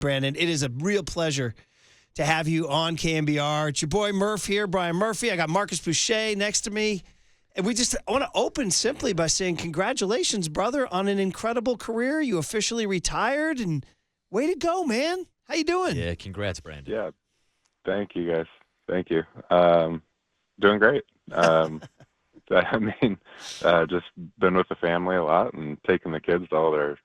Brandon. It is a real pleasure to have you on KNBR. It's your boy Murph here, Brian Murphy. I got Marcus Boucher next to me. And I want to open simply by saying congratulations, brother, on an incredible career. You officially retired, and way to go, man. How you doing? Yeah, congrats, Brandon. Yeah, thank you, guys. Thank you. Doing great. I mean, just been with the family a lot and taking the kids to all their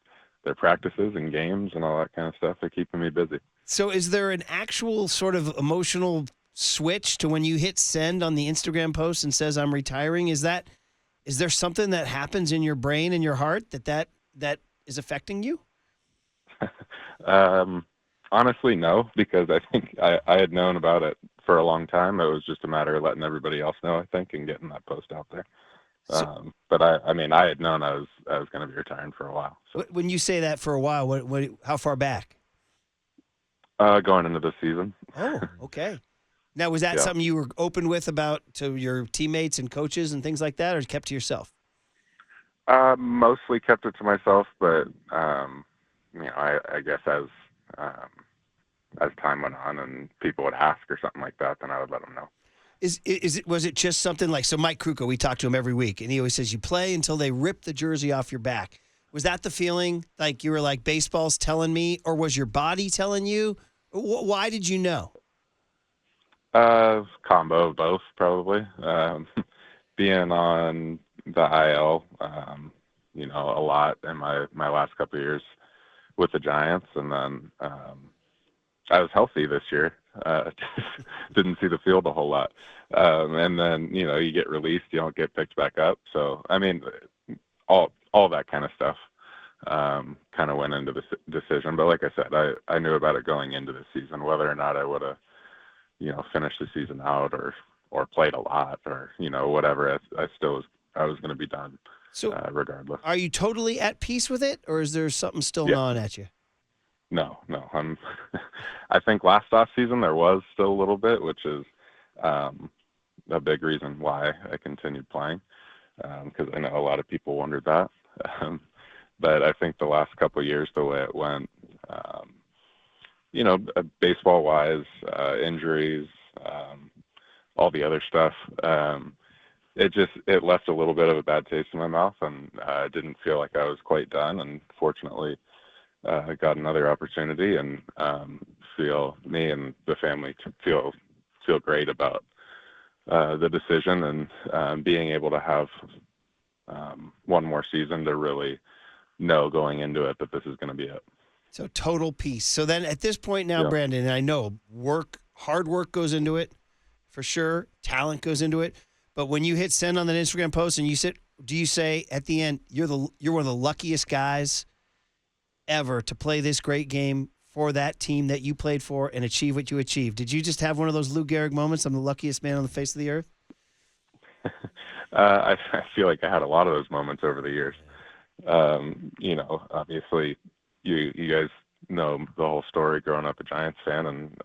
practices and games and all that kind of stuff. They're keeping me busy. So is there an actual sort of emotional switch to when you hit send on the Instagram post and says I'm retiring? Is there something that happens in your brain and your heart that is affecting you? Honestly, no, because I think I had known about it for a long time. It was just a matter of letting everybody else know, I think, and getting that post out there. But I mean, I had known I was going to be retiring for a while. So. When you say that for a while, how far back? Going into this season. Oh, okay. Now, was that something you were open with about to your teammates and coaches and things like that, or kept to yourself? Mostly kept it to myself, but I guess as time went on and people would ask or something like that, then I would let them know. Was it just something like, so Mike Krukow, we talk to him every week, and he always says you play until they rip the jersey off your back. Was that the feeling, like you were like, baseball's telling me, or was your body telling you? Why did you know? Combo of both, probably. Being on the IL, a lot in my last couple of years with the Giants, and then I was healthy this year. Didn't see the field a whole lot. And then, you get released, you don't get picked back up. So, I mean, all that kind of stuff kind of went into the decision. But like I said, I knew about it going into the season, whether or not I would have, finished the season out or played a lot or, whatever. I was going to be done regardless. Are you totally at peace with it, or is there something still gnawing at you? No. I think last off season there was still a little bit, which is a big reason why I continued playing, because I know a lot of people wondered that. But I think the last couple of years, the way it went, baseball wise, injuries, all the other stuff, it left a little bit of a bad taste in my mouth, and I didn't feel like I was quite done. And fortunately, I got another opportunity, and me and the family feel great about the decision and being able to have one more season to really know going into it that this is going to be it. So total peace. So then at this point now, Brandon, and I know hard work goes into it for sure. Talent goes into it. But when you hit send on that Instagram post and do you say at the end, you're one of the luckiest guys ever to play this great game for that team that you played for and achieve what you achieved? Did you just have one of those Lou Gehrig moments? I'm the luckiest man on the face of the earth. I feel like I had a lot of those moments over the years. Obviously you guys know the whole story growing up a Giants fan, and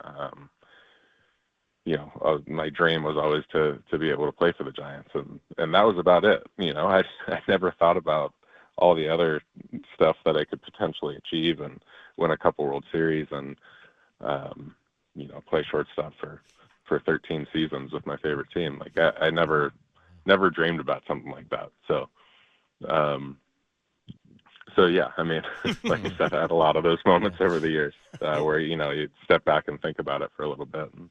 my dream was always to be able to play for the Giants, and that was about it. I never thought about all the other stuff that I could potentially achieve and win a couple World Series and, play shortstop for 13 seasons with my favorite team. Like I never dreamed about something like that. So yeah, I mean, like I said, I had a lot of those moments over the years where, you step back and think about it for a little bit and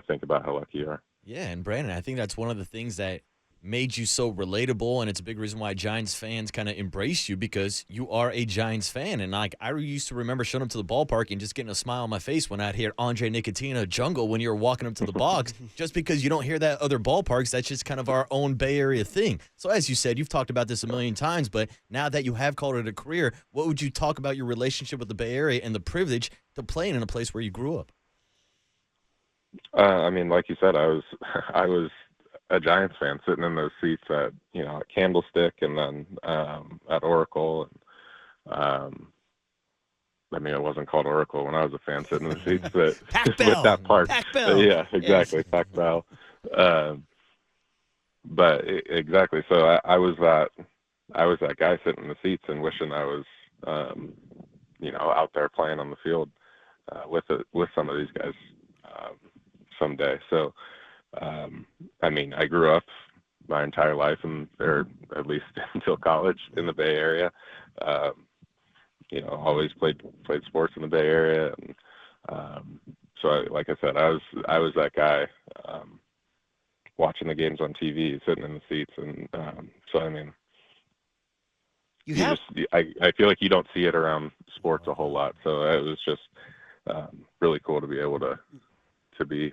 think about how lucky you are. Yeah, and Brandon, I think that's one of the things that made you so relatable, and it's a big reason why Giants fans kind of embrace you, because you are a Giants fan. And like I used to remember showing up to the ballpark and just getting a smile on my face when I'd hear Andre Nickatina Jungle when you were walking up to the box, just because you don't hear that at other ballparks. That's just kind of our own Bay Area thing. So as you said, you've talked about this a million times, but now that you have called it a career, what would you talk about your relationship with the Bay Area and the privilege to playing in a place where you grew up? I mean, like you said, I was a Giants fan sitting in those seats at Candlestick and then at Oracle. And, I mean, it wasn't called Oracle when I was a fan sitting in the seats, but with that part. Yeah, exactly. Yes. Pac Bell. But exactly. So I was that guy sitting in the seats and wishing I was, out there playing on the field with some of these guys someday. So, I mean, I grew up my entire life, or at least until college, in the Bay Area. Always played sports in the Bay Area, and so like I said, I was that guy watching the games on TV, sitting in the seats, and so I mean, I feel like you don't see it around sports a whole lot. So it was just really cool to be able to be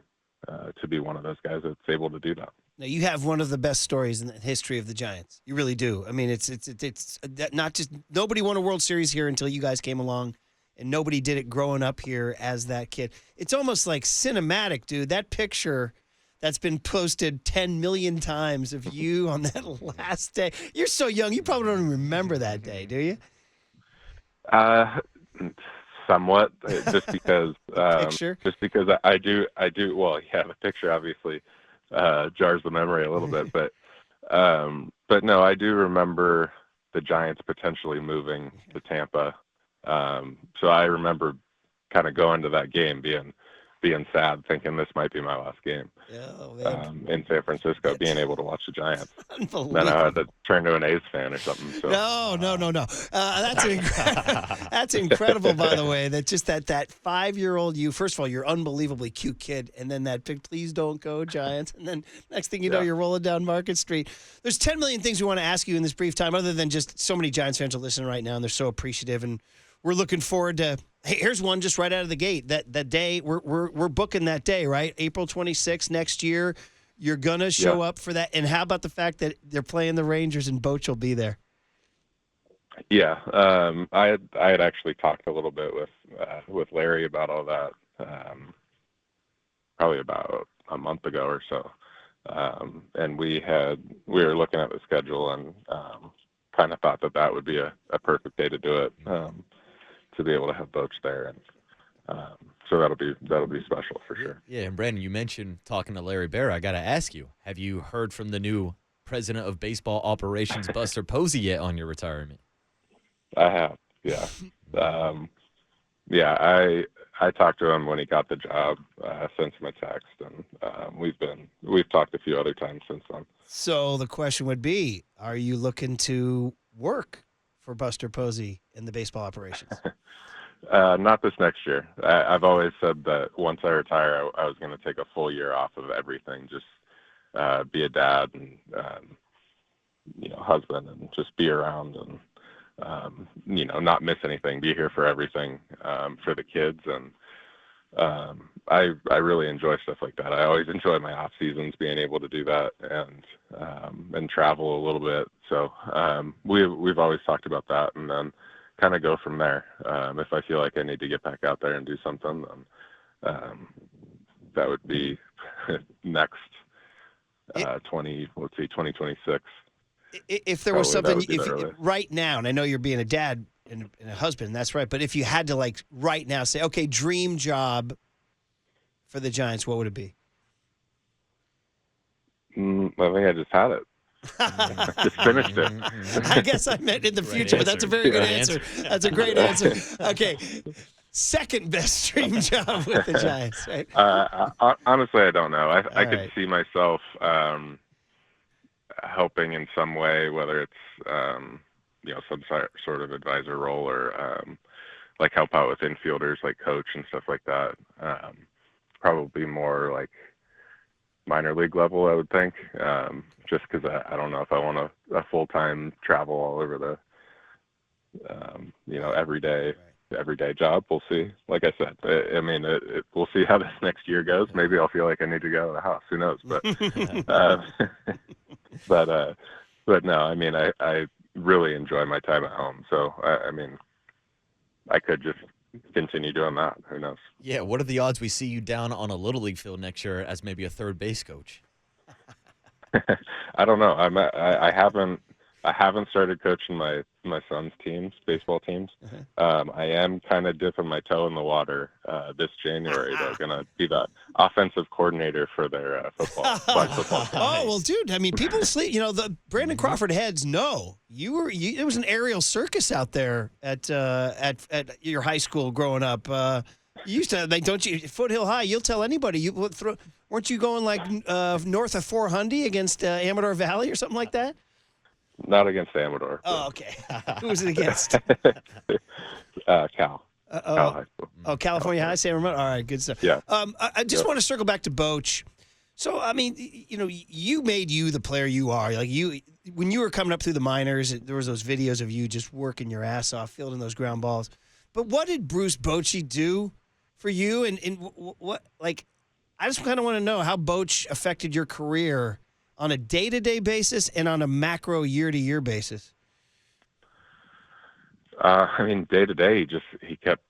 one of those guys that's able to do that. Now, you have one of the best stories in the history of the Giants. You really do. I mean, it's not just nobody won a World Series here until you guys came along, and nobody did it growing up here as that kid. It's almost like cinematic, dude. That picture that's been posted 10 million times of you on that last day. You're so young. You probably don't even remember that day, do you? Somewhat, just because I do. Well, yeah, the picture obviously jars the memory a little bit, but no, I do remember the Giants potentially moving to Tampa. So I remember kind of going to that game being sad, thinking this might be my last game in San Francisco, being able to watch the Giants. Then I had to turn to an A's fan or something. So. No. That's incredible, by the way, that 5-year-old you, first of all, you're unbelievably cute kid, and then that big, please don't go Giants, and then next thing you know, you're rolling down Market Street. There's 10 million things we want to ask you in this brief time, other than just so many Giants fans are listening right now, and they're so appreciative, and we're looking forward to. Hey, here's one just right out of the gate. That day, we're booking that day, right? April 26th next year. You're gonna show up for that. And how about the fact that they're playing the Rangers and Boch will be there? Yeah, I had actually talked a little bit with Larry about all that, probably about a month ago or so, and we were looking at the schedule and kind of thought that would be a perfect day to do it. To be able to have Boch there, and so that'll be special for sure. Yeah, and Brandon, you mentioned talking to Larry Bear. I got to ask you: have you heard from the new president of baseball operations, Buster Posey, yet on your retirement? I have, yeah. I talked to him when he got the job. Sent him a text, and we've talked a few other times since then. So the question would be: are you looking to work for Buster Posey in the baseball operations? Not this next year. I've always said that once I retire, I was going to take a full year off of everything, just be a dad and husband, and just be around and not miss anything, be here for everything, for the kids. And I really enjoy stuff like that. I always enjoy my off seasons, being able to do that and travel a little bit. So we've always talked about that, and then kind of go from there. If I feel like I need to get back out there and do something, then that would be next 2026. If there was something, right now, and I know you're being a dad and a husband, that's right, but if you had to, like, right now say, okay, dream job for the Giants, what would it be? I think I just had it. Just finished it. I guess I meant in the future, but that's a very good answer. That's a great answer. Okay. Second best dream job with the Giants, right? Honestly, I don't know. I could see myself helping in some way, whether it's some sort of advisor role, or like help out with infielders, like coach and stuff like that. Probably more like minor league level, I would think, just because I don't know if I want a full-time travel all over the everyday job. We'll see. Like I said, I mean, we'll see how this next year goes. Maybe I'll feel like I need to go to the house. Who knows? But but no, I mean, I really enjoy my time at home. So I mean, I could just continue doing that. Who knows? Yeah. What are the odds we see you down on a little league field next year as maybe a third base coach? I don't know. I haven't started coaching my son's teams, baseball teams. I am kind of dipping my toe in the water this January. They're going to be the offensive coordinator for their flag football team. Oh, well, dude, I mean, people sleep. The Brandon Crawford heads know it was an aerial circus out there at your high school growing up. You used to, like, don't you? Foothill High, you'll tell anybody. Weren't you going like north of 400 against Amador Valley or something like that? Not against Amador. Oh, okay. Who was it against? Cal. Cal Oh, High School. oh, California High, San Ramon. All right, good stuff. Yeah. I just want to circle back to Boch. So, I mean, you know, you made you the player you are. Like when you were coming up through the minors, there was those videos of you just working your ass off, fielding those ground balls. But what did Bruce Bochy do for you? And what, like, I just kind of want to know how Boch affected your career on a day-to-day basis and on a macro year-to-year basis. I mean, day to day, he kept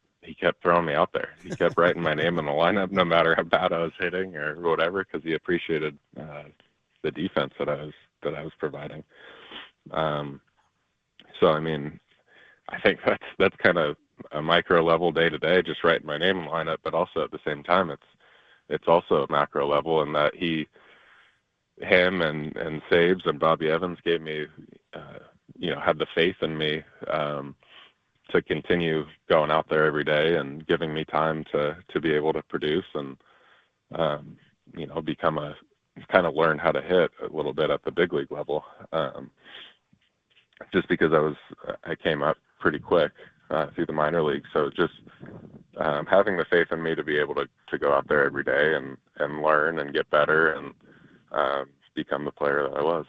throwing me out there. He kept writing my name in the lineup, no matter how bad I was hitting or whatever, because he appreciated the defense that I was providing. So I mean, I think that's kind of a micro level day to day, just writing my name in the lineup. But also at the same time, it's also a macro level in that him and Sabes and Bobby Evans gave me, had the faith in me to continue going out there every day and giving me time to be able to produce and, learn how to hit a little bit at the big league level. Just because I came up pretty quick through the minor league. So just having the faith in me to be able to go out there every day and learn and get better and become the player that I was.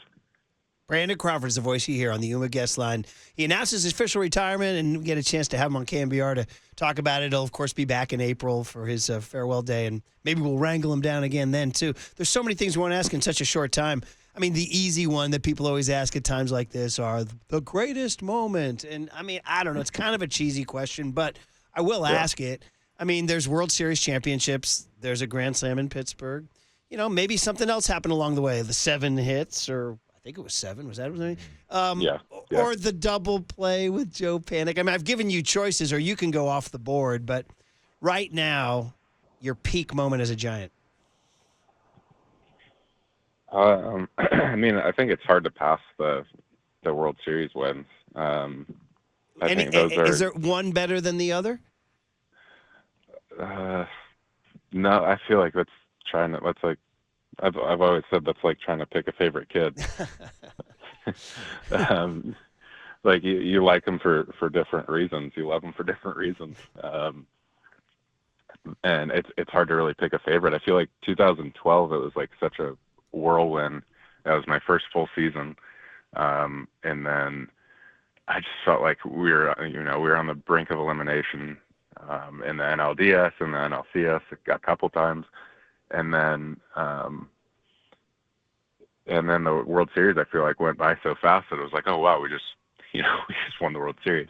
Brandon Crawford is the voice you hear on the UMA guest line. He announces his official retirement, and we get a chance to have him on KNBR to talk about it. He'll, of course, be back in April for his farewell day, and maybe we'll wrangle him down again then, too. There's so many things we want to ask in such a short time. I mean, the easy one that people always ask at times like this are the greatest moment. And, I mean, I don't know. It's kind of a cheesy question, but I will ask it. I mean, there's World Series championships. There's a Grand Slam in Pittsburgh. You know, maybe something else happened along the way. The 7 hits or – I think it was 7. Was that what I mean? Yeah. Or the double play with Joe Panic. I mean, I've given you choices, or you can go off the board. But right now, your peak moment as a Giant. I mean, I think it's hard to pass the World Series wins. I think those are. Is there one better than the other? No, I feel like that's like. I've always said that's like trying to pick a favorite kid. Like you like them for different reasons. You love them for different reasons. And it's hard to really pick a favorite. I feel like 2012, it was like such a whirlwind. That was my first full season. And then I just felt like we were on the brink of elimination in the NLDS and the NLCS a couple times. And then the World Series, I feel like went by so fast that it was like, oh wow, we just won the World Series.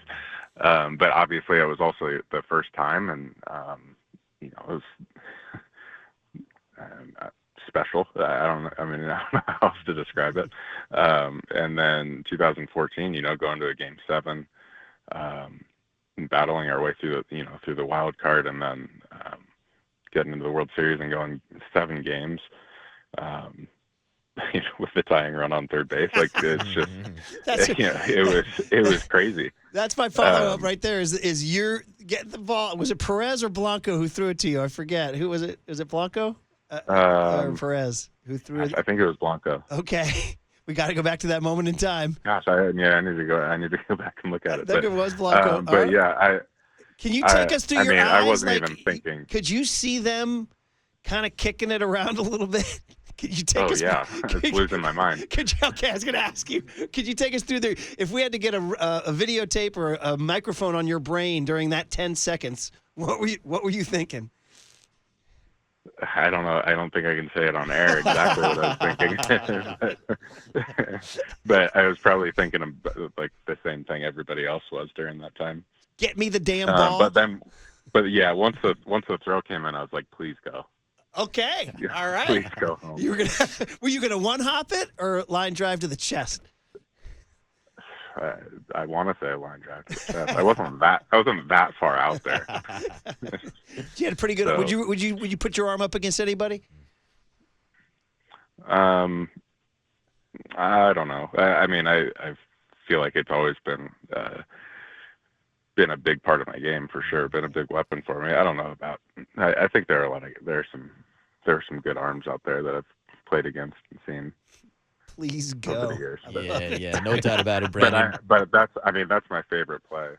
But obviously, it was also the first time, and it was special. I don't know how else to describe it. And then 2014, going to a Game 7, battling our way through the wild card, and then getting into the World Series and going 7 games, with the tying run on third base. Like it's just, it was crazy. That's my follow-up right there. Is you're getting the ball? Was it Perez or Blanco who threw it to you? I forget. Who was it? Was it Blanco or Perez who threw it? I think it was Blanco. Okay. We got to go back to that moment in time. Gosh, I need to go back and look at it. I think it was Blanco. But yeah, can you take us through your eyes? I wasn't even thinking. Could you see them kind of kicking it around a little bit? Could you take us? Oh, yeah. It's losing my mind. Okay, I was going to ask you. Could you take us through if we had to get a videotape or a microphone on your brain during that 10 seconds, what were you thinking? I don't know. I don't think I can say it on air exactly what I was thinking. But I was probably thinking of like the same thing everybody else was during that time. Get me the damn ball. But yeah, once the throw came in, I was like, please go. Okay. All right. Please go home. Were you gonna one hop it or line drive to the chest? I want to say a line drive to the chest. I wasn't that far out there. You had a pretty good. So, would you put your arm up against anybody? I don't know. I feel like it's always been a big part of my game for sure. Been a big weapon for me. I don't know about I think there are some good arms out there that I've played against and seen Please over go. the years. Yeah, no doubt about it, But Brandon. that's my favorite play.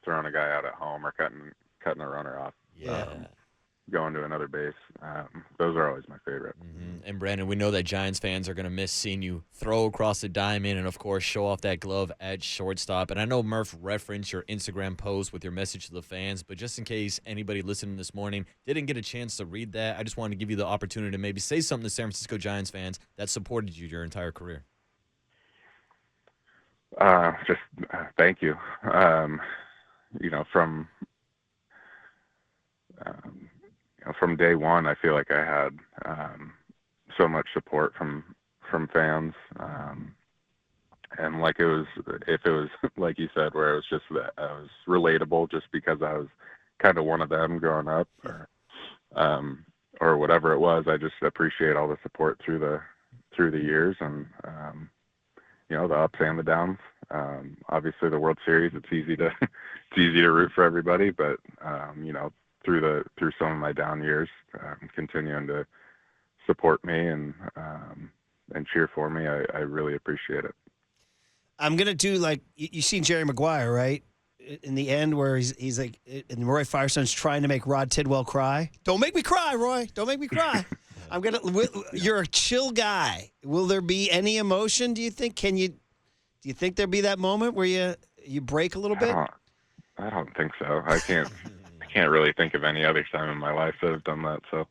Throwing a guy out at home or cutting a runner off. Yeah. Going to another base. Those are always my favorite. And Brandon, we know that Giants fans are going to miss seeing you throw across the diamond and, of course, show off that glove at shortstop. And I know Murph referenced your Instagram post with your message to the fans, but just in case anybody listening this morning didn't get a chance to read that, I just wanted to give you the opportunity to maybe say something to San Francisco Giants fans that supported you your entire career. Thank you. From day one, I feel like I had so much support from fans, and if it was like you said, where it was just that I was relatable, just because I was kind of one of them growing up, or whatever it was. I just appreciate all the support through the years, and the ups and the downs. Obviously, the World Series, it's easy to root for everybody, but through some of my down years, continuing to support me and cheer for me, I really appreciate it. I'm gonna do like you seen Jerry Maguire, right? In the end, where he's like, and Roy Firestone's trying to make Rod Tidwell cry. Don't make me cry, Roy. Don't make me cry. You're a chill guy. Will there be any emotion? Do you think? Do you think there'll be that moment where you break a little bit? I don't think so. I can't really think of any other time in my life that I've done that. So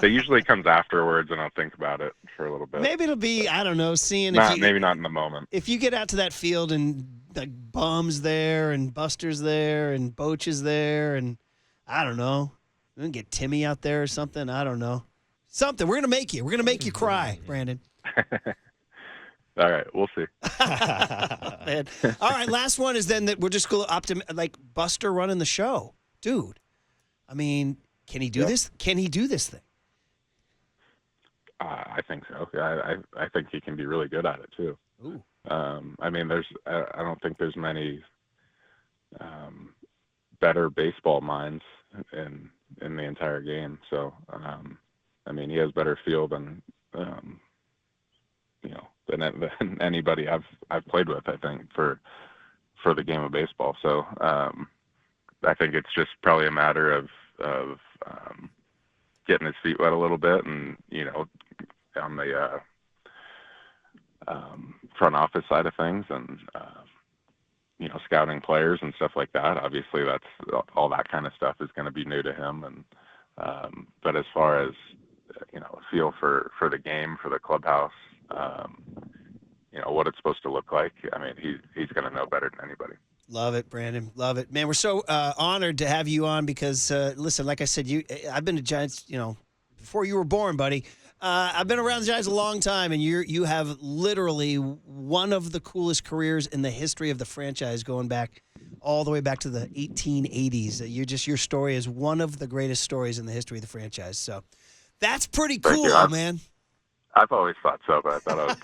it usually comes afterwards, and I'll think about it for a little bit. Maybe it'll be, I don't know, maybe not in the moment. If you get out to that field and like Bum's there and Buster's there and Boch is there, and I don't know, we're gonna get Timmy out there or something. I don't know, something. We're gonna make you cry, Brandon. All right, we'll see. Man. All right, last one is then that we're just going to like Buster running the show. Dude, I mean, can he do this? Can he do this thing? I think so. I think he can be really good at it too. Ooh. I don't think there's many better baseball minds in the entire game. So, he has better feel than anybody I've played with, I think, for the game of baseball. So, I think it's just probably a matter of getting his feet wet a little bit, and on the front office side of things, and scouting players and stuff like that. Obviously, that's all that kind of stuff is going to be new to him, and but as far as feel for the game, for the clubhouse, what it's supposed to look like, he's going to know better than anybody. Love it, Brandon. Love it. Man, we're so honored to have you on because, listen, like I said, I've been to Giants, before you were born, buddy. I've been around the Giants a long time, and you have literally one of the coolest careers in the history of the franchise, going back all the way back to the 1880s. Your story is one of the greatest stories in the history of the franchise. So that's pretty cool, man. I've always thought so, but I thought I was So.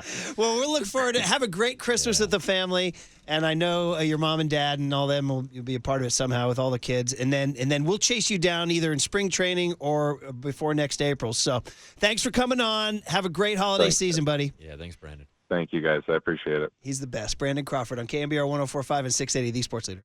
biased. Well, we'll look forward to have a great Christmas with the family, and I know your mom and dad and all them will be a part of it somehow with all the kids, and then we'll chase you down either in spring training or before next April. So, thanks for coming on. Have a great holiday season, buddy. Yeah, thanks, Brandon. Thank you, guys. I appreciate it. He's the best. Brandon Crawford on KNBR 104.5 and 680, the Sports Leader.